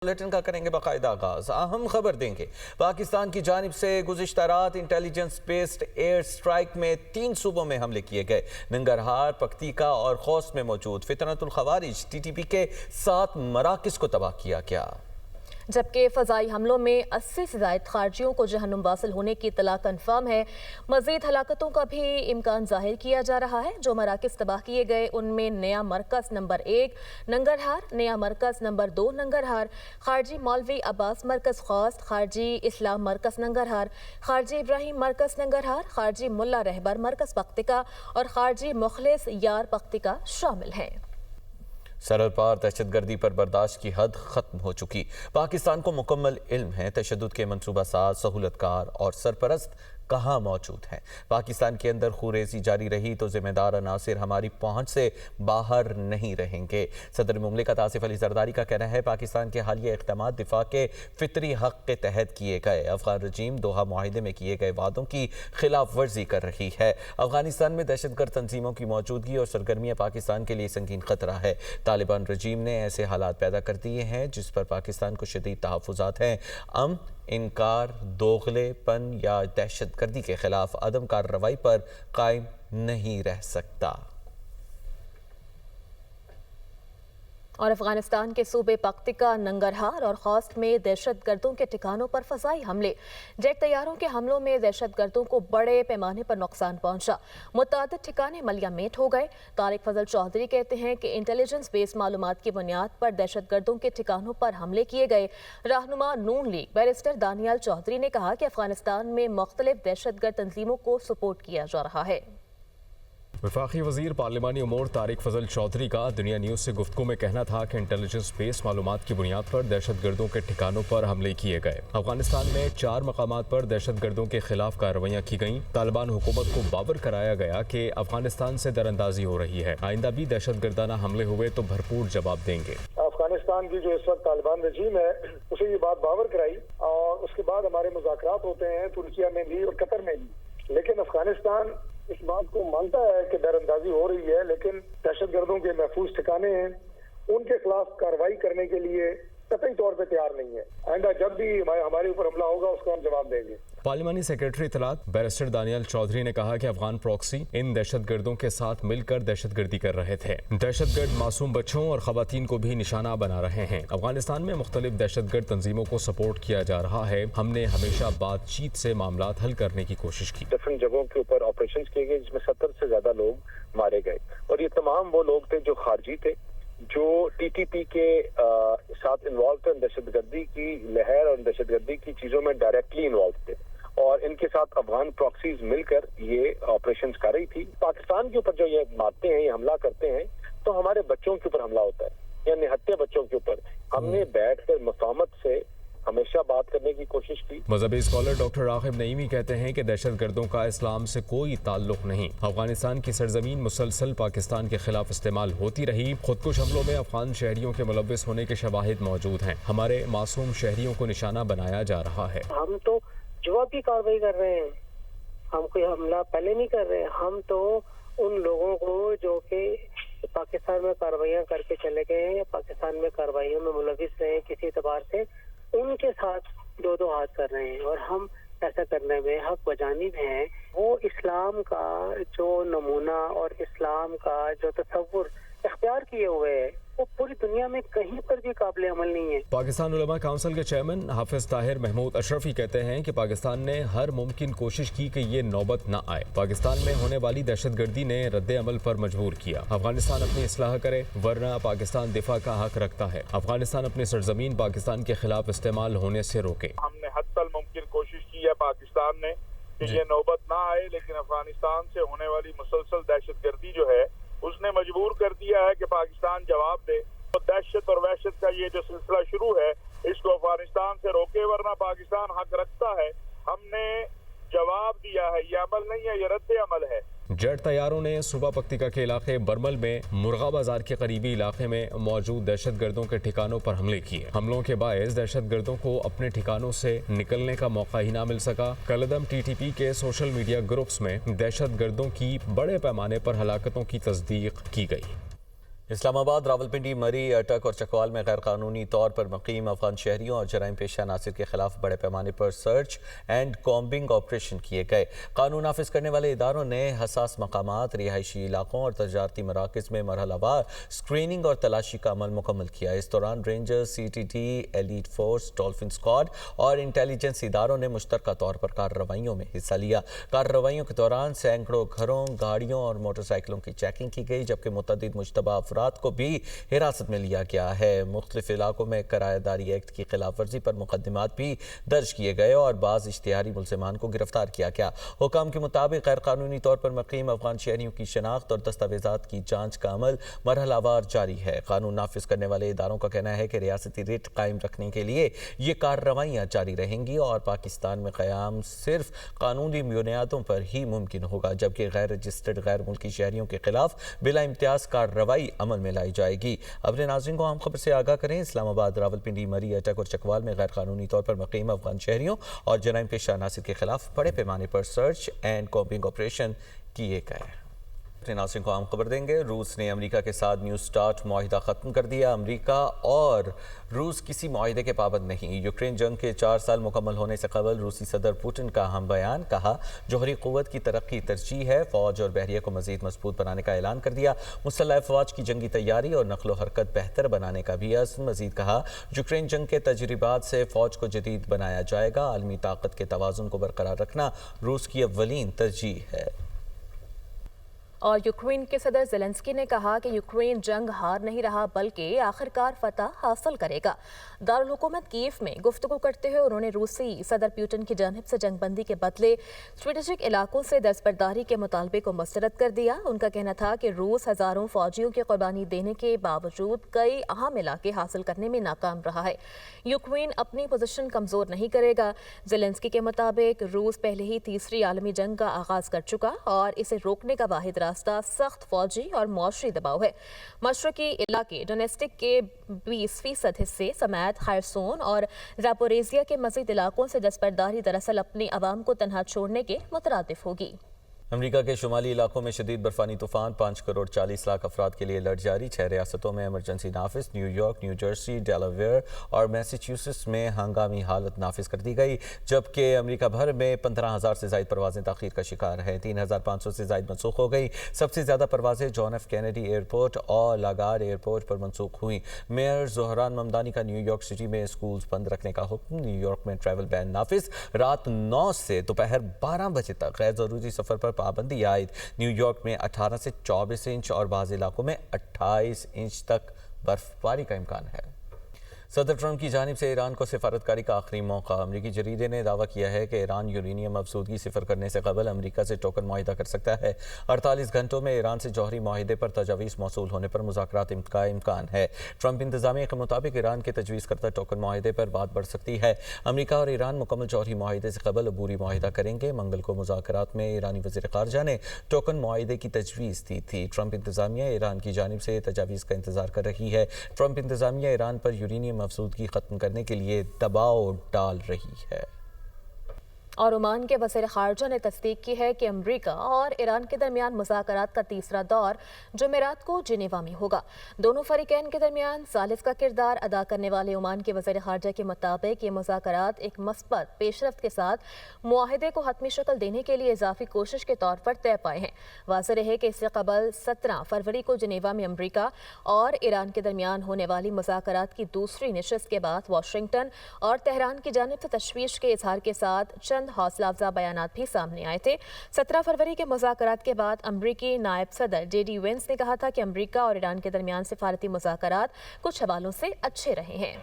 Bulletin کا کریں گے باقاعدہ آغاز۔ اہم خبر دیں گے پاکستان کی جانب سے گزشتہ رات انٹیلیجنس بیسڈ ایئر سٹرائک میں 3 صوبوں میں حملے کیے گئے۔ ننگرہار، پکتیکا اور خوست میں موجود فتنۃ الخوارج TTP کے 7 مراکز کو تباہ کیا گیا، جبکہ فضائی حملوں میں 80 سے زائد خارجیوں کو جہنم واصل ہونے کی اطلاع کنفرم ہے۔ مزید ہلاکتوں کا بھی امکان ظاہر کیا جا رہا ہے۔ جو مراکز تباہ کیے گئے ان میں نیا مرکز نمبر 1 ننگرہار، نیا مرکز نمبر 2 ننگرہار، خارجی مولوی عباس مرکز خوست، خارجی اسلام مرکز ننگرہار، خارجی ابراہیم مرکز ننگرہار، خارجی ملا رہبر مرکز پکتیکا اور خارجی مخلص یار پکتیکا شامل ہیں۔ سرحد پار دہشت گردی پر برداشت کی حد ختم ہو چکی۔ پاکستان کو مکمل علم ہے تشدد کے منصوبہ ساز، سہولت کار اور سرپرست کہاں موجود ہیں۔ پاکستان کے اندر خوریزی جاری رہی تو ذمہ دار عناصر ہماری پہنچ سے باہر نہیں رہیں گے۔ صدر مملکت آصف علی زرداری کا کہنا ہے پاکستان کے حالیہ اقدامات دفاع کے فطری حق کے تحت کیے گئے۔ افغان رجیم دوحہ معاہدے میں کیے گئے وعدوں کی خلاف ورزی کر رہی ہے۔ افغانستان میں دہشت گرد تنظیموں کی موجودگی اور سرگرمیاں پاکستان کے لیے سنگین خطرہ ہے۔ طالبان رجیم نے ایسے حالات پیدا کر دیے ہیں جس پر پاکستان کو شدید تحفظات ہیں۔ امن، انکار، دوغلے پن یا دہشت گردی کے خلاف عدم کارروائی پر قائم نہیں رہ سکتا۔ اور افغانستان کے صوبے پکتیکا، ننگرہار اور خوست میں دہشت گردوں کے ٹھکانوں پر فضائی حملے۔ جیٹ طیاروں کے حملوں میں دہشت گردوں کو بڑے پیمانے پر نقصان پہنچا۔ متعدد ٹھکانے ملیہ میٹ ہو گئے۔ طارق فضل چودھری کہتے ہیں کہ انٹیلیجنس بیس معلومات کی بنیاد پر دہشت گردوں کے ٹھکانوں پر حملے کیے گئے۔ رہنما نون لیگ بیرسٹر دانیال چودھری نے کہا کہ افغانستان میں مختلف دہشت گرد تنظیموں کو سپورٹ کیا جا رہا ہے۔ وفاقی وزیر پارلیمانی امور طارق فضل چودھری کا دنیا نیوز سے گفتگو میں کہنا تھا کہ انٹیلیجنس بیس معلومات کی بنیاد پر دہشت گردوں کے ٹھکانوں پر حملے کیے گئے۔ افغانستان میں 4 مقامات پر دہشت گردوں کے خلاف کارروائیاں کی گئیں۔ طالبان حکومت کو باور کرایا گیا کہ افغانستان سے دراندازی ہو رہی ہے، آئندہ بھی دہشت گردانہ حملے ہوئے تو بھرپور جواب دیں گے۔ افغانستان کی جو اس وقت طالبان رجیم ہے اسے یہ بات باور کرائی اور اس کے بعد ہمارے مذاکرات ہوتے ہیں ترکیہ میں بھی اور قطر میں بھی، لیکن افغانستان اس بات کو مانتا ہے کہ دیر اندازی ہو رہی ہے، لیکن دہشت گردوں کے محفوظ ٹھکانے ہیں، ان کے خلاف کارروائی کرنے کے لیے قطعی طور پہ تیار نہیں ہے۔ آئندہ جب بھی ہمارے اوپر حملہ ہوگا اس کو ہم جواب دیں گے۔ پارلیمانی سیکرٹری اطلاعات بیرسٹر دانیال چودھری نے کہا کہ افغان پراکسی ان دہشت گردوں کے ساتھ مل کر دہشت گردی کر رہے تھے۔ دہشت گرد معصوم بچوں اور خواتین کو بھی نشانہ بنا رہے ہیں۔ افغانستان میں مختلف دہشت گرد تنظیموں کو سپورٹ کیا جا رہا ہے۔ ہم نے ہمیشہ بات چیت سے معاملات حل کرنے کی کوشش کی۔ ڈفرنٹ جگہوں کے اوپر آپریشنز کیے گئے جس میں 70 سے زیادہ لوگ مارے گئے، اور یہ تمام وہ لوگ تھے جو خارجی تھے، جو TTP کے ساتھ انوالو تھے، دہشت گردی کی لہر اور دہشت گردی کی چیزوں میں ڈائریکٹلی انوالو تھے، اور ان کے ساتھ افغان پراکسیز مل کر یہ آپریشنز کر رہی تھی۔ پاکستان کے اوپر جو یہ مارتے ہیں، یہ حملہ کرتے ہیں تو ہمارے بچوں کے اوپر حملہ ہوتا ہے، یا نہتے بچوں کے اوپر۔ ہم نے بیٹھ کر مساومت سے ہمیشہ بات کرنے کی کوشش کی۔ مذہبی اسکالر ڈاکٹر راغب نعیمی کہتے ہیں کہ دہشت گردوں کا اسلام سے کوئی تعلق نہیں۔ افغانستان کی سرزمین مسلسل پاکستان کے خلاف استعمال ہوتی رہی۔ خودکش حملوں میں افغان شہریوں کے ملوث ہونے کے شواہد موجود ہیں۔ ہمارے معصوم شہریوں کو نشانہ بنایا جا رہا ہے۔ ہم تو جوابی کارروائی کر رہے ہیں، ہم کوئی حملہ پہلے نہیں کر رہے۔ ہم تو ان لوگوں کو جو کہ پاکستان میں کارروائیاں کر کے چلے گئے ہیں یا پاکستان میں کارروائیوں میں ملوث رہے ہیں کسی اعتبار سے، ان کے ساتھ 2 ہاتھ کر رہے ہیں، اور ہم ایسا کرنے میں حق بجانب ہیں۔ وہ اسلام کا جو نمونہ اور اسلام کا جو تصور اختیار کیے ہوئے ہے وہ پوری دنیا میں کہیں پر بھی قابل عمل نہیں ہے۔ پاکستان علماء کونسل کے چیئرمین حافظ طاہر محمود اشرفی کہتے ہیں کہ پاکستان نے ہر ممکن کوشش کی کہ یہ نوبت نہ آئے۔ پاکستان میں ہونے والی دہشت گردی نے رد عمل پر مجبور کیا۔ افغانستان اپنی اصلاح کرے ورنہ پاکستان دفاع کا حق رکھتا ہے۔ افغانستان اپنی سرزمین پاکستان کے خلاف استعمال ہونے سے روکے۔ ہم نے حد تک ممکن کوشش کی ہے پاکستان نے کہ یہ نوبت نہ آئے، لیکن افغانستان سے ہونے والی مسلسل دہشت گردی جو ہے اس نے مجبور کر دیا ہے کہ پاکستان جواب دے۔ تو دہشت اور وحشت کا یہ جو سلسلہ شروع ہے اس کو افغانستان سے روکے، ورنہ پاکستان حق رکھتا ہے۔ ہم نے جواب دیا ہے، یہ عمل نہیں ہے، یہ رد عمل ہے۔ جیٹ طیاروں نے صوبہ پکتیکا کے علاقے برمل میں مرغا بازار کے قریبی علاقے میں موجود دہشت گردوں کے ٹھکانوں پر حملے کیے۔ حملوں کے باعث دہشت گردوں کو اپنے ٹھکانوں سے نکلنے کا موقع ہی نہ مل سکا۔ کالعدم TTP کے سوشل میڈیا گروپس میں دہشت گردوں کی بڑے پیمانے پر ہلاکتوں کی تصدیق کی گئی۔ اسلام آباد، راولپنڈی، مری، اٹک اور چکوال میں غیر قانونی طور پر مقیم افغان شہریوں اور جرائم پیشہ عناصر کے خلاف بڑے پیمانے پر سرچ اینڈ کامبنگ آپریشن کیے گئے۔ قانون نافذ کرنے والے اداروں نے حساس مقامات، رہائشی علاقوں اور تجارتی مراکز میں مرحلہ وار اسکریننگ اور تلاشی کا عمل مکمل کیا۔ اس دوران ranger, C T T, elite force, dolphin squad اور انٹیلیجنس اداروں نے مشترکہ طور پر کارروائیوں میں حصہ لیا۔ کارروائیوں کے دوران سینکڑوں گھروں، گاڑیوں اور موٹر سائیکلوں کی چیکنگ کی گئی، جبکہ متعدد مشتبہ افراد کو بھی حراست میں لیا گیا ہے۔ مختلف علاقوں میں کرایہ داری ایکٹ کی خلاف ورزی پر مقدمات بھی درج کیے گئے اور بعض اشتہاری ملزمان کو گرفتار کیا گیا۔ حکام کے مطابق غیر قانونی طور پر مقیم افغان شہریوں کی شناخت اور دستاویزات کی جانچ کا عمل مرحلہ وار جاری ہے۔ قانون نافذ کرنے والے اداروں کا کہنا ہے کہ ریاستی ریٹ قائم رکھنے کے لیے یہ کارروائیاں جاری رہیں گی اور پاکستان میں قیام صرف قانونی بنیادوں پر ہی ممکن ہوگا، جبکہ غیر رجسٹرڈ غیر ملکی شہریوں کے خلاف بلا امتیاز کارروائی عمل میں لائی جائے گی۔ اپنے ناظرین کو عام خبر سے آگاہ کریں۔ اسلام آباد، راولپنڈی، مری، اٹک اور چکوال میں غیر قانونی طور پر مقیم افغان شہریوں اور جرائم پیشہ عناصر کے خلاف بڑے پیمانے پر سرچ اینڈ کامبنگ آپریشن کیے گئے۔ اپنے ناظرین کو عام خبر دیں گے۔ روس نے امریکہ کے ساتھ نیو سٹارٹ معاہدہ ختم کر دیا۔ امریکہ اور روس کسی معاہدے کے پابند نہیں۔ یوکرین جنگ کے 4 سال مکمل ہونے سے قبل روسی صدر پوٹن کا اہم بیان، کہا جوہری قوت کی ترقی ترجیح ہے، فوج اور بحریہ کو مزید مضبوط بنانے کا اعلان کر دیا۔ مسلح افواج کی جنگی تیاری اور نقل و حرکت بہتر بنانے کا بھی عزم۔ مزید کہا یوکرین جنگ کے تجربات سے فوج کو جدید بنایا جائے گا، عالمی طاقت کے توازن کو برقرار رکھنا روس کی اولین ترجیح ہے۔ اور یوکرین کے صدر زیلنسکی نے کہا کہ یوکرین جنگ ہار نہیں رہا بلکہ آخرکار فتح حاصل کرے گا۔ دارالحکومت کیف میں گفتگو کرتے ہوئے انہوں نے روسی صدر پیوٹن کی جانب سے جنگ بندی کے بدلے اسٹریٹجک علاقوں سے دستبرداری کے مطالبے کو مسترد کر دیا۔ ان کا کہنا تھا کہ روس ہزاروں فوجیوں کی قربانی دینے کے باوجود کئی اہم علاقے حاصل کرنے میں ناکام رہا ہے۔ یوکرین اپنی پوزیشن کمزور نہیں کرے گا۔ زیلنسکی کے مطابق روس پہلے ہی تیسری عالمی جنگ کا آغاز کر چکا اور اسے روکنے کا واحد راستہ سخت فوجی اور معاشی دباؤ ہے۔ مشرقی علاقے ڈونیٹسک کے 20% حصے سمیت خیرسون اور زاپوریزیا کے مزید علاقوں سے دستبرداری دراصل اپنی عوام کو تنہا چھوڑنے کے مترادف ہوگی۔ امریکہ کے شمالی علاقوں میں شدید برفانی طوفان، 5 کروڑ 40 لاکھ افراد کے لیے الرٹ جاری۔ 6 ریاستوں میں ایمرجنسی نافذ، new York, new Jersey, Delaware اور میساچیوسیٹس میں ہنگامی حالت نافذ کر دی گئی، جبکہ امریکہ بھر میں 15,000 سے زائد پروازیں تاخیر کا شکار ہیں۔ 3,500 سے زائد منسوخ ہو گئی۔ سب سے زیادہ پروازیں جان ایف کینیڈی ایئرپورٹ اور لاگارڈ ایئرپورٹ پر منسوخ ہوئیں۔ میئر زہران ممدانی کا نیو یارک سٹی میں اسکولز بند رکھنے کا حکم۔ نیو یارک میں ٹریول بین نافذ، رات 9 سے دوپہر 12 بجے تک غیر ضروری سفر پر پابندی عائد۔ نیو یارک میں 18 سے 24 انچ اور بعض علاقوں میں 28 انچ تک برف باری کا امکان ہے۔ صدر ٹرمپ کی جانب سے ایران کو سفارتکاری کا آخری موقع۔ امریکی جریدے نے دعویٰ کیا ہے کہ ایران یورینیم افزودگی صفر کرنے سے قبل امریکہ سے ٹوکن معاہدہ کر سکتا ہے۔ 48 گھنٹوں میں ایران سے جوہری معاہدے پر تجاویز موصول ہونے پر مذاکرات کا امکان ہے۔ ٹرمپ انتظامیہ کے مطابق ایران کے تجویز کردہ ٹوکن معاہدے پر بات بڑھ سکتی ہے۔ امریکہ اور ایران مکمل جوہری معاہدے سے قبل عبوری معاہدہ کریں گے۔ منگل کو مذاکرات میں ایرانی وزیر خارجہ نے ٹوکن معاہدے کی تجویز دی تھی۔ ٹرمپ انتظامیہ ایران کی جانب سے تجاویز کا انتظار کر رہی ہے۔ ٹرمپ انتظامیہ ایران پر یورینیم افزودگی ختم کرنے کے لیے دباؤ ڈال رہی ہے۔ اور عمان کے وزیر خارجہ نے تصدیق کی ہے کہ امریکہ اور ایران کے درمیان مذاکرات کا تیسرا دور جمعرات کو جنیوا میں ہوگا۔ دونوں فریقین کے درمیان ثالث کا کردار ادا کرنے والے عمان کے وزیر خارجہ کے مطابق یہ مذاکرات ایک مثبت پیش رفت کے ساتھ معاہدے کو حتمی شکل دینے کے لیے اضافی کوشش کے طور پر طے پائے ہیں۔ واضح رہے کہ اس سے قبل 17 فروری کو جنیوا میں امریکہ اور ایران کے درمیان ہونے والی مذاکرات کی دوسری نشست کے بعد واشنگٹن اور تہران کی جانب سے تشویش کے اظہار کے ساتھ چند حوصلہ افزا بیانات بھی سامنے آئے تھے۔ 17 فروری کے مذاکرات کے بعد امریکی نائب صدر جے ڈی وینس نے کہا تھا کہ امریکہ اور ایران کے درمیان سفارتی مذاکرات کچھ حوالوں سے اچھے رہے ہیں۔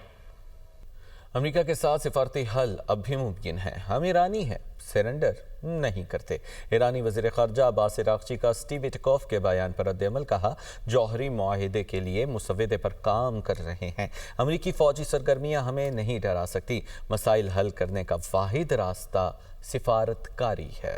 امریکہ کے ساتھ سفارتی حل اب بھی ممکن ہے، ہم ایرانی ہیں، سرنڈر نہیں کرتے۔ ایرانی وزیر خارجہ عباس عراقچی کا اسٹیو وٹکوف کے بیان پر رد عمل، کہا جوہری معاہدے کے لیے مسودے پر کام کر رہے ہیں۔ امریکی فوجی سرگرمیاں ہمیں نہیں ڈرا سکتی، مسائل حل کرنے کا واحد راستہ سفارتکاری ہے۔